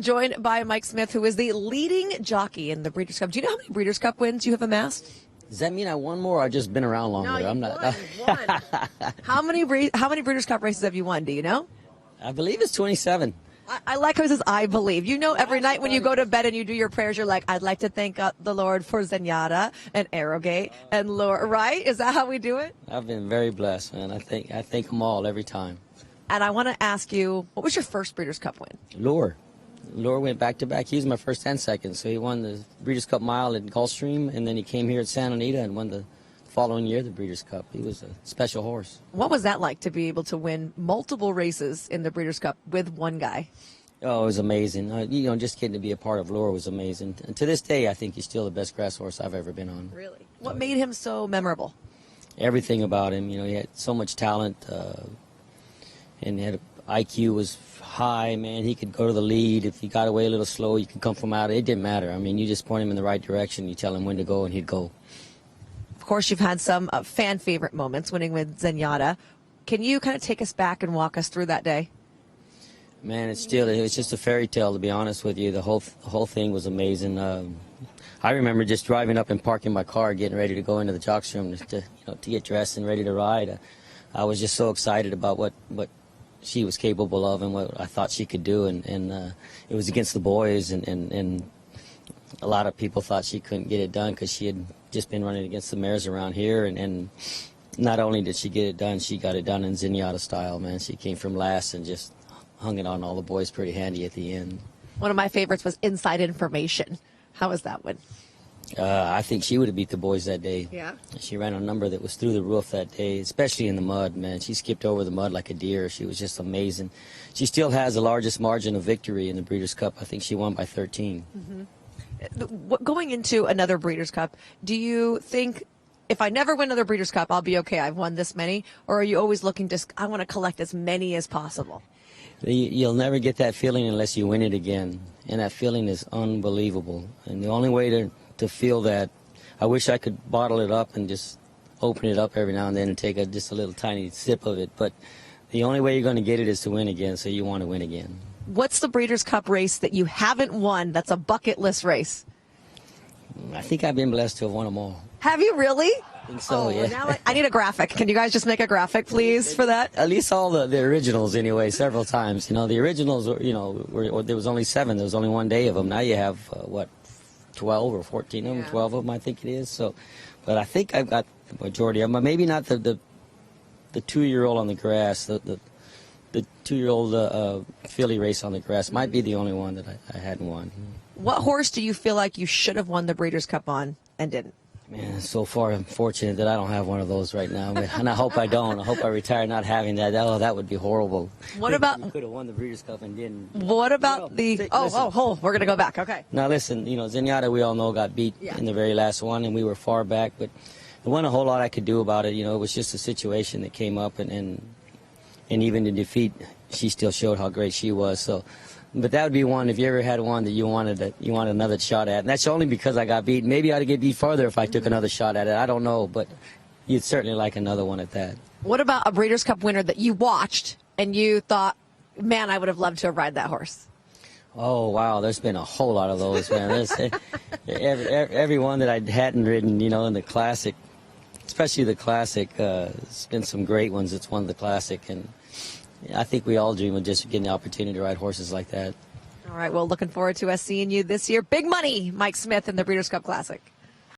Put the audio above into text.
Joined by Mike Smith, who is the leading jockey in the Breeders' Cup. Do you know how many Breeders' Cup wins you have amassed? Does that mean I won more or I've just been around longer? No, I'm not. won. How many Breeders' Cup races have you won? Do you know? I believe it's 27. I like how he says, I believe. You know, every night when you go to bed and you do your prayers, you're like, I'd like to thank the Lord for Zenyatta and Arrogate and Lord, right? Is that how we do it? I've been very blessed, man. I thank them all every time. And I want to ask you, what was your first Breeders' Cup win? Lure went back-to-back. He was my first and second, so he won the Breeders' Cup Mile at Gulfstream, and then he came here at Santa Anita and won the following year the Breeders' Cup. He was a special horse. What was that like to be able to win multiple races in the Breeders' Cup with one guy? Oh, it was amazing. Just getting to be a part of Lure was amazing. And to this day, I think he's still the best grass horse I've ever been on. Really? What made him so memorable? Everything about him. He had so much talent, and he had IQ was high, man. He could go to the lead. If he got away a little slow, you could come from out. It didn't matter. I mean, you just point him in the right direction. You tell him when to go, and he'd go. Of course, you've had some fan favorite moments winning with Zenyatta. Can you kind of take us back and walk us through that day? Man, it's just a fairy tale, to be honest with you. The whole thing was amazing. I remember just driving up and parking my car, getting ready to go into the jocks room to get dressed and ready to ride. I was just so excited about what she was capable of and what I thought she could do, and it was against the boys, and a lot of people thought she couldn't get it done because she had just been running against the mares around here, and not only did she get it done, she got it done in Zenyatta style, man. She came from last and just hung it on all the boys pretty handy at the end. One of my favorites was Inside Information. How was that one? I think she would have beat the boys that day. Yeah. She ran a number that was through the roof that day, especially in the mud, man. She skipped over the mud like a deer. She was just amazing. She still has the largest margin of victory in the Breeders' Cup. I think she won by 13. Mm-hmm. Going into another Breeders' Cup, do you think, if I never win another Breeders' Cup, I'll be okay, I've won this many? Or are you always looking to, I want to collect as many as possible? You'll never get that feeling unless you win it again. And that feeling is unbelievable. And the only way to feel that, I wish I could bottle it up and just open it up every now and then and take just a little tiny sip of it. But the only way you're going to get it is to win again, so you want to win again. What's the Breeders' Cup race that you haven't won that's a bucket list race? I think I've been blessed to have won them all. Have you really? I think so, yeah. Now I need a graphic. Can you guys just make a graphic, please, for that? At least all the originals, anyway, several times. The originals, there was only 7. There was only one day of them. Now you have, 12 or 14 of them, 12 of them, I think it is. So, but I think I've got the majority of them. Maybe not the 2-year-old on the grass. The 2-year-old filly race on the grass might be the only one that I hadn't won. What horse do you feel like you should have won the Breeders' Cup on and didn't? Man, so far I'm fortunate that I don't have one of those right now, and I hope I don't. I hope I retire not having that. Oh, that would be horrible. What about? You could have won the Breeders' Cup and didn't. What about we're gonna go back. Okay. Now listen, Zenyatta, we all know, got beat in the very last one, and we were far back, but there wasn't a whole lot I could do about it. It was just a situation that came up, and even in defeat, she still showed how great she was. So. But that would be one, if you ever had one that you wanted another shot at. And that's only because I got beat. Maybe I'd get beat further if I took another shot at it. I don't know, but you'd certainly like another one at that. What about a Breeders' Cup winner that you watched and you thought, man, I would have loved to have ride that horse? Oh, wow, there's been a whole lot of those, man. There's every one that I hadn't ridden, in the Classic, especially the Classic, it's been some great ones. It's won the Classic, and I think we all dream of just getting the opportunity to ride horses like that. All right, well, looking forward to us seeing you this year. Big money, Mike Smith in the Breeders' Cup Classic.